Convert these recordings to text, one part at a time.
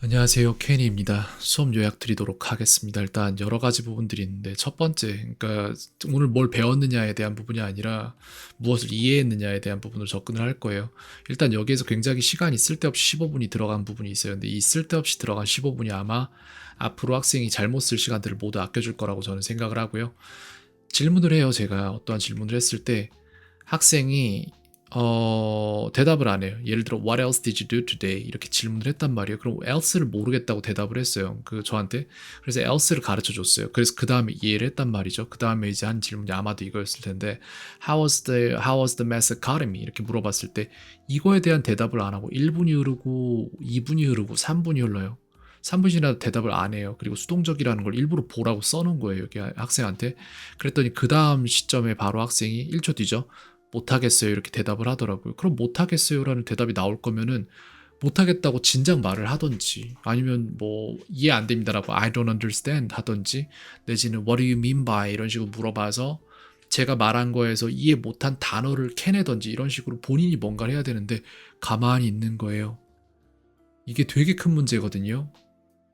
안녕하세요. 케니입니다. 수업 요약 드리도록 하겠습니다. 일단 여러 가지 부분들이 있는데 첫 번째, 그러니까 오늘 뭘 배웠느냐에 대한 부분이 아니라 무엇을 이해했느냐에 대한 부분으로 접근을 할 거예요. 일단 여기에서 굉장히 시간이 쓸데없이 15분이 들어간 부분이 있어요. 근데 이 쓸데없이 들어간 15분이 아마 앞으로 학생이 잘못 쓸 시간들을 모두 아껴줄 거라고 저는 생각을 하고요. 질문을 해요. 제가 어떠한 질문을 했을 때 학생이 대답을 안 해요. 예를 들어 What else did you do today? 이렇게 질문을 했단 말이에요. 그럼 else를 모르겠다고 대답을 했어요. 저한테. 그래서 else를 가르쳐 줬어요. 그래서 그 다음에 이해를 했단 말이죠. 그 다음에 이제 한 질문이 아마도 이거였을 텐데 How was the mass academy? 이렇게 물어봤을 때 이거에 대한 대답을 안 하고 1분이 흐르고 2분이 흐르고 3분이 흘러요. 3분 지나도 대답을 안 해요. 그리고 수동적이라는 걸 일부러 보라고 써놓은 거예요. 여기 학생한테. 그랬더니 그 다음 시점에 바로 학생이 1초 뒤죠. 못하겠어요. 이렇게 대답을 하더라고요. 그럼 못하겠어요라는 대답이 나올 거면은 못하겠다고 진작 말을 하던지 아니면 뭐 이해 안 됩니다라고 I don't understand 하던지 내지는 What do you mean by 이런 식으로 물어봐서 제가 말한 거에서 이해 못한 단어를 캐내던지 이런 식으로 본인이 뭔가를 해야 되는데 가만히 있는 거예요. 이게 되게 큰 문제거든요.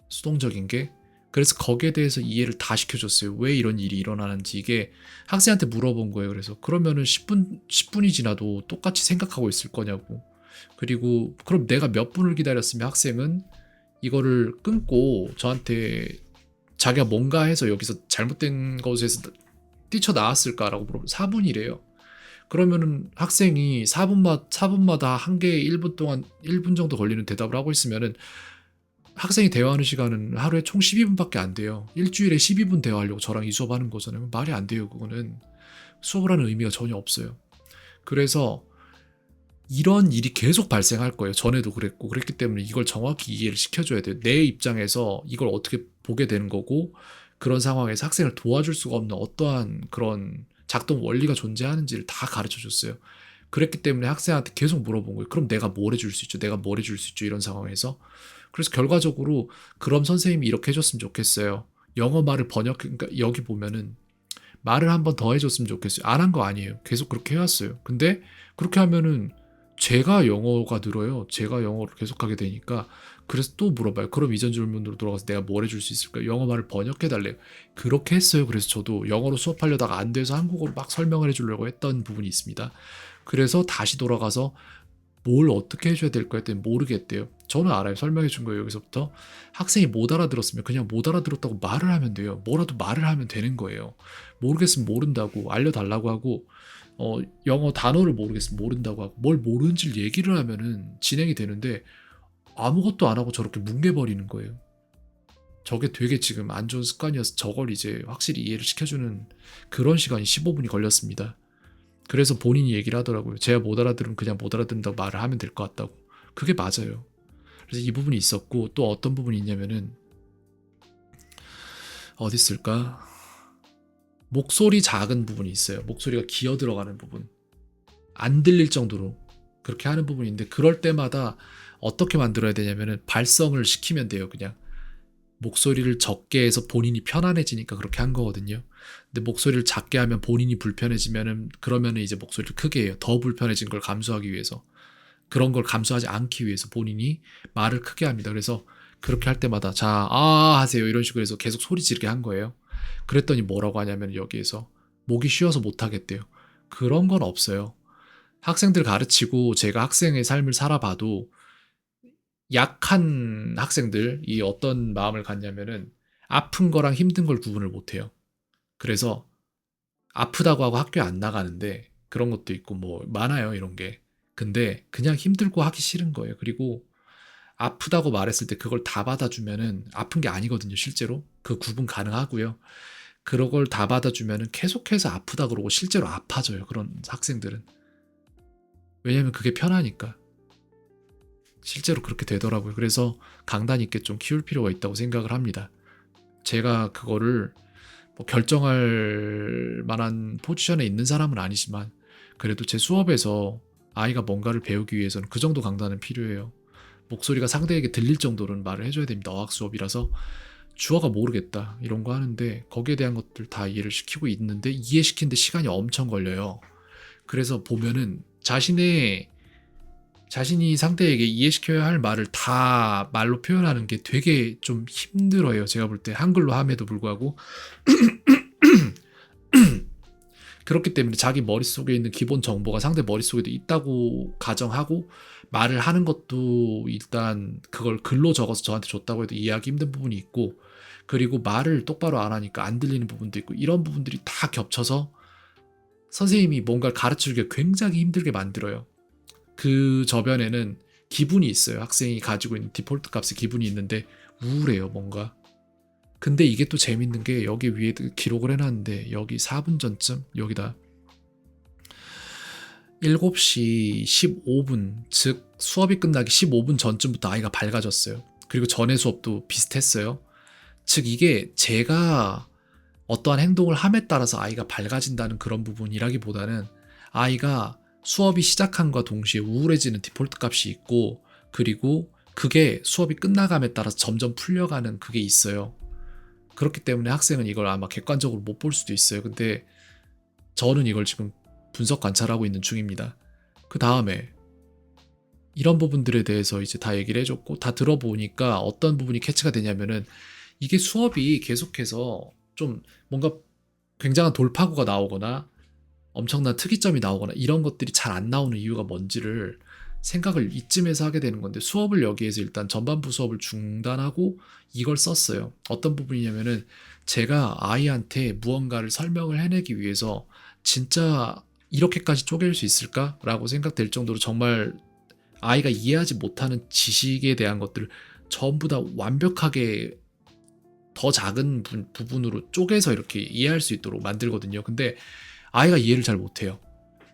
수동적인 게. 그래서 거기에 대해서 이해를 다 시켜줬어요. 왜 이런 일이 일어나는지. 이게 학생한테 물어본 거예요. 그래서 그러면은 10분이 지나도 똑같이 생각하고 있을 거냐고. 그리고 그럼 내가 몇 분을 기다렸으면 학생은 이거를 끊고 저한테 자기가 뭔가 해서 여기서 잘못된 것에서 뛰쳐나왔을까라고 물어보면 4분이래요. 그러면은 학생이 4분마다 한 개의 1분 동안 1분 정도 걸리는 대답을 하고 있으면은 학생이 대화하는 시간은 하루에 총 12분밖에 안 돼요. 일주일에 12분 대화하려고 저랑 이 수업하는 거잖아요. 말이 안 돼요. 그거는 수업을 하는 의미가 전혀 없어요. 그래서 이런 일이 계속 발생할 거예요. 전에도 그랬고 그랬기 때문에 이걸 정확히 이해를 시켜줘야 돼요. 내 입장에서 이걸 어떻게 보게 되는 거고 그런 상황에서 학생을 도와줄 수가 없는 어떠한 그런 작동 원리가 존재하는지를 다 가르쳐 줬어요. 그랬기 때문에 학생한테 계속 물어본 거예요. 그럼 내가 뭘 해줄 수 있죠? 내가 뭘 해줄 수 있죠? 이런 상황에서. 그래서 결과적으로 그럼 선생님이 이렇게 해줬으면 좋겠어요. 영어 말을 그러니까 여기 보면은 말을 한 번 더 해줬으면 좋겠어요. 안 한 거 아니에요. 계속 그렇게 해왔어요. 근데 그렇게 하면은 제가 영어가 늘어요. 제가 영어를 계속하게 되니까 그래서 또 물어봐요. 그럼 이전 질문으로 돌아가서 내가 뭘 해줄 수 있을까? 영어 말을 번역해달래요. 그렇게 했어요. 그래서 저도 영어로 수업하려다가 안 돼서 한국어로 막 설명을 해주려고 했던 부분이 있습니다. 그래서 다시 돌아가서 뭘 어떻게 해줘야 될까 했더니 모르겠대요. 저는 알아요. 설명해 준 거예요. 여기서부터 학생이 못 알아들었으면 그냥 못 알아들었다고 말을 하면 돼요. 뭐라도 말을 하면 되는 거예요. 모르겠으면 모른다고 알려달라고 하고 영어 단어를 모르겠으면 모른다고 하고 뭘 모르는지를 얘기를 하면은 진행이 되는데 아무것도 안 하고 저렇게 뭉개버리는 거예요. 저게 되게 지금 안 좋은 습관이어서 저걸 이제 확실히 이해를 시켜주는 그런 시간이 15분이 걸렸습니다. 그래서 본인이 얘기를 하더라고요. 제가 못 알아들으면 그냥 못 알아듣는다고 말을 하면 될 것 같다고. 그게 맞아요. 그래서 이 부분이 있었고 또 어떤 부분이 있냐면은 어디 있을까? 목소리 작은 부분이 있어요. 목소리가 기어 들어가는 부분. 안 들릴 정도로 그렇게 하는 부분인데 그럴 때마다 어떻게 만들어야 되냐면은 발성을 시키면 돼요. 그냥 목소리를 적게 해서 본인이 편안해지니까 그렇게 한 거거든요. 근데 목소리를 작게 하면 본인이 불편해지면은 그러면은 이제 목소리를 크게 해요. 더 불편해진 걸 감수하기 위해서. 그런 걸 감수하지 않기 위해서 본인이 말을 크게 합니다. 그래서 그렇게 할 때마다 자, 하세요. 이런 식으로 해서 계속 소리 지르게 한 거예요. 그랬더니 뭐라고 하냐면 여기에서 목이 쉬어서 못 하겠대요. 그런 건 없어요. 학생들 가르치고 제가 학생의 삶을 살아봐도 약한 학생들이 어떤 마음을 갖냐면은 아픈 거랑 힘든 걸 구분을 못 해요. 그래서 아프다고 하고 학교에 안 나가는데 그런 것도 있고 뭐 많아요, 이런 게. 근데 그냥 힘들고 하기 싫은 거예요. 그리고 아프다고 말했을 때 그걸 다 받아주면은 아픈 게 아니거든요, 실제로. 그 구분 가능하고요. 그런 걸 다 받아주면은 계속해서 아프다 그러고 실제로 아파져요, 그런 학생들은. 왜냐면 그게 편하니까. 실제로 그렇게 되더라고요. 그래서 강단 있게 좀 키울 필요가 있다고 생각을 합니다. 제가 그거를 뭐 결정할 만한 포지션에 있는 사람은 아니지만 그래도 제 수업에서 아이가 뭔가를 배우기 위해서는 그 정도 강단은 필요해요. 목소리가 상대에게 들릴 정도로는 말을 해줘야 됩니다. 어학 수업이라서 주어가 모르겠다 이런 거 하는데 거기에 대한 것들 다 이해를 시키고 있는데 이해시키는데 시간이 엄청 걸려요. 그래서 보면은 자신의 자신이 상대에게 이해시켜야 할 말을 다 말로 표현하는 게 되게 좀 힘들어요. 제가 볼 때 한글로 함에도 불구하고 그렇기 때문에 자기 머릿속에 있는 기본 정보가 상대 머릿속에도 있다고 가정하고 말을 하는 것도 일단 그걸 글로 적어서 저한테 줬다고 해도 이해하기 힘든 부분이 있고, 그리고 말을 똑바로 안 하니까 안 들리는 부분도 있고, 이런 부분들이 다 겹쳐서 선생님이 뭔가를 가르치기가 굉장히 힘들게 만들어요. 그 저변에는 기분이 있어요. 학생이 가지고 있는 디폴트 값의 기분이 있는데 우울해요, 뭔가. 근데 이게 또 재밌는 게 여기 위에 기록을 해놨는데 여기 4분 전쯤 여기다 7시 15분, 즉 수업이 끝나기 15분 전쯤부터 아이가 밝아졌어요. 그리고 전에 수업도 비슷했어요. 즉 이게 제가 어떠한 행동을 함에 따라서 아이가 밝아진다는 그런 부분이라기보다는 아이가 수업이 시작함과 동시에 우울해지는 디폴트 값이 있고, 그리고 그게 수업이 끝나감에 따라서 점점 풀려가는 그게 있어요. 그렇기 때문에 학생은 이걸 아마 객관적으로 못 볼 수도 있어요. 근데 저는 이걸 지금 분석 관찰하고 있는 중입니다. 그 다음에 이런 부분들에 대해서 이제 다 얘기를 해줬고, 다 들어보니까 어떤 부분이 캐치가 되냐면은 이게 수업이 계속해서 좀 뭔가 굉장한 돌파구가 나오거나 엄청난 특이점이 나오거나 이런 것들이 잘 안 나오는 이유가 뭔지를 생각을 이쯤에서 하게 되는 건데, 수업을 여기에서 일단 전반부 수업을 중단하고 이걸 썼어요. 어떤 부분이냐면은 제가 아이한테 무언가를 설명을 해내기 위해서 진짜 이렇게까지 쪼갤 수 있을까라고 생각될 정도로 정말 아이가 이해하지 못하는 지식에 대한 것들을 전부 다 완벽하게 더 작은 부분으로 쪼개서 이렇게 이해할 수 있도록 만들거든요. 근데 아이가 이해를 잘 못해요.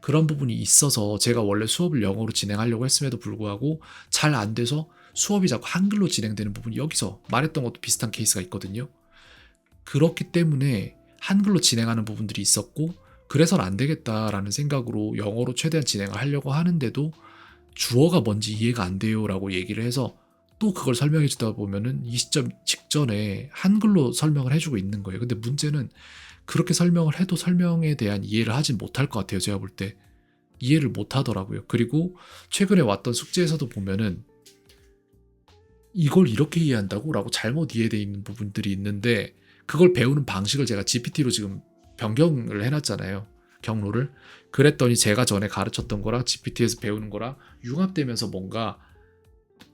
그런 부분이 있어서 제가 원래 수업을 영어로 진행하려고 했음에도 불구하고 잘 안 돼서 수업이 자꾸 한글로 진행되는 부분이 여기서 말했던 것도 비슷한 케이스가 있거든요. 그렇기 때문에 한글로 진행하는 부분들이 있었고, 그래서는 안 되겠다라는 생각으로 영어로 최대한 진행을 하려고 하는데도 주어가 뭔지 이해가 안 돼요 라고 얘기를 해서 또 그걸 설명해 주다 보면은 이 시점 직전에 한글로 설명을 해주고 있는 거예요. 근데 문제는 그렇게 설명을 해도 설명에 대한 이해를 하지 못할 것 같아요. 제가 볼 때 이해를 못 하더라고요. 그리고 최근에 왔던 숙제에서도 보면은 이걸 이렇게 이해한다고? 라고 잘못 이해되어 있는 부분들이 있는데, 그걸 배우는 방식을 제가 GPT로 지금 변경을 해놨잖아요. 경로를. 그랬더니 제가 전에 가르쳤던 거랑 GPT에서 배우는 거랑 융합되면서 뭔가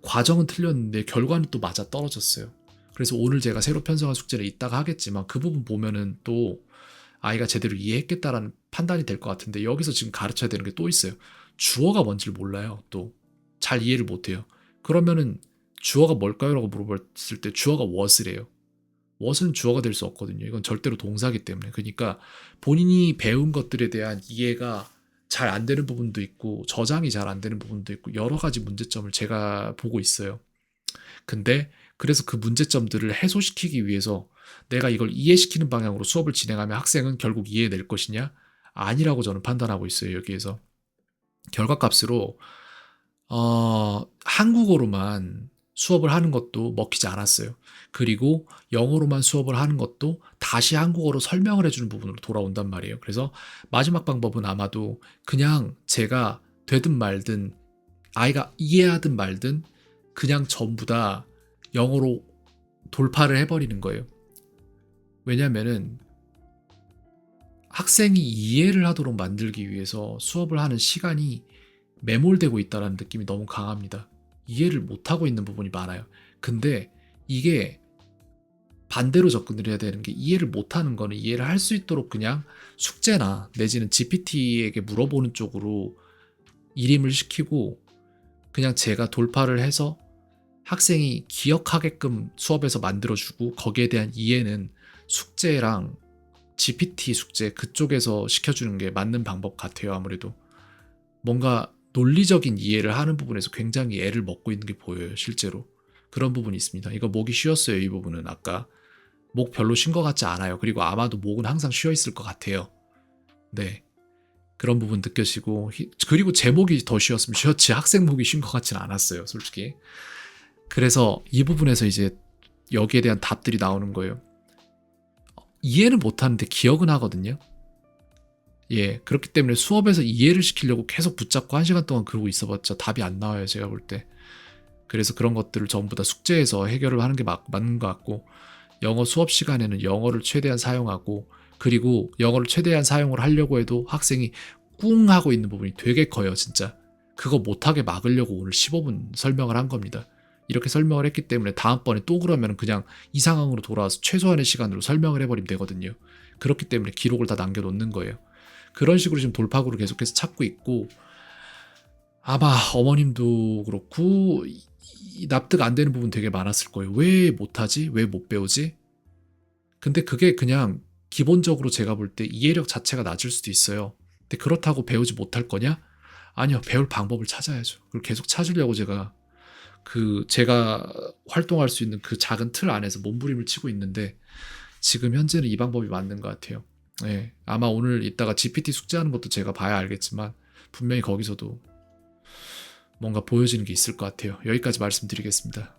과정은 틀렸는데 결과는 또 맞아 떨어졌어요. 그래서 오늘 제가 새로 편성한 숙제를 이따가 하겠지만 그 부분 보면은 또 아이가 제대로 이해했겠다라는 판단이 될 것 같은데, 여기서 지금 가르쳐야 되는 게 또 있어요. 주어가 뭔지를 몰라요. 또 잘 이해를 못해요. 그러면은 주어가 뭘까요? 라고 물어봤을 때 주어가 what이래요. what은 주어가 될 수 없거든요. 이건 절대로 동사기 때문에. 그러니까 본인이 배운 것들에 대한 이해가 잘 안 되는 부분도 있고 저장이 잘 안 되는 부분도 있고 여러 가지 문제점을 제가 보고 있어요. 근데 그래서 그 문제점들을 해소시키기 위해서 내가 이걸 이해시키는 방향으로 수업을 진행하면 학생은 결국 이해낼 것이냐? 아니라고 저는 판단하고 있어요. 여기에서 결과값으로 한국어로만 수업을 하는 것도 먹히지 않았어요. 그리고 영어로만 수업을 하는 것도 다시 한국어로 설명을 해주는 부분으로 돌아온단 말이에요. 그래서 마지막 방법은 아마도 그냥 제가 되든 말든 아이가 이해하든 말든 그냥 전부 다 영어로 돌파를 해버리는 거예요. 왜냐면은 학생이 이해를 하도록 만들기 위해서 수업을 하는 시간이 매몰되고 있다는 느낌이 너무 강합니다. 이해를 못하고 있는 부분이 많아요. 근데 이게 반대로 접근을 해야 되는 게, 이해를 못하는 거는 이해를 할 수 있도록 그냥 숙제나 내지는 GPT에게 물어보는 쪽으로 일임을 시키고 그냥 제가 돌파를 해서 학생이 기억하게끔 수업에서 만들어주고, 거기에 대한 이해는 숙제랑 GPT 숙제 그쪽에서 시켜주는 게 맞는 방법 같아요. 아무래도 뭔가 논리적인 이해를 하는 부분에서 굉장히 애를 먹고 있는 게 보여요. 실제로 그런 부분이 있습니다. 이거 목이 쉬었어요. 이 부분은 아까 목 별로 쉰 것 같지 않아요. 그리고 아마도 목은 항상 쉬어 있을 것 같아요. 네, 그런 부분 느껴지고, 그리고 제 목이 더 쉬었으면 쉬었지 학생 목이 쉰 것 같지는 않았어요, 솔직히. 그래서 이 부분에서 이제 여기에 대한 답들이 나오는 거예요. 이해는 못하는데 기억은 하거든요. 예, 그렇기 때문에 수업에서 이해를 시키려고 계속 붙잡고 1시간 동안 그러고 있어봤자 답이 안 나와요, 제가 볼 때. 그래서 그런 것들을 전부 다 숙제에서 해결을 하는 게 맞는 것 같고, 영어 수업 시간에는 영어를 최대한 사용하고, 그리고 영어를 최대한 사용을 하려고 해도 학생이 꿍 하고 있는 부분이 되게 커요, 진짜. 그거 못하게 막으려고 오늘 15분 설명을 한 겁니다. 이렇게 설명을 했기 때문에 다음번에 또 그러면 그냥 이 상황으로 돌아와서 최소한의 시간으로 설명을 해버리면 되거든요. 그렇기 때문에 기록을 다 남겨놓는 거예요. 그런 식으로 지금 돌파구를 계속해서 찾고 있고, 아마 어머님도 그렇고 납득 안 되는 부분 되게 많았을 거예요. 왜 못하지? 왜 못 배우지? 근데 그게 그냥 기본적으로 제가 볼 때 이해력 자체가 낮을 수도 있어요. 근데 그렇다고 배우지 못할 거냐? 아니요. 배울 방법을 찾아야죠. 그걸 계속 찾으려고 제가 활동할 수 있는 그 작은 틀 안에서 몸부림을 치고 있는데, 지금 현재는 이 방법이 맞는 것 같아요. 예, 아마 오늘 이따가 GPT 숙제하는 것도 제가 봐야 알겠지만 분명히 거기서도 뭔가 보여지는 게 있을 것 같아요. 여기까지 말씀드리겠습니다.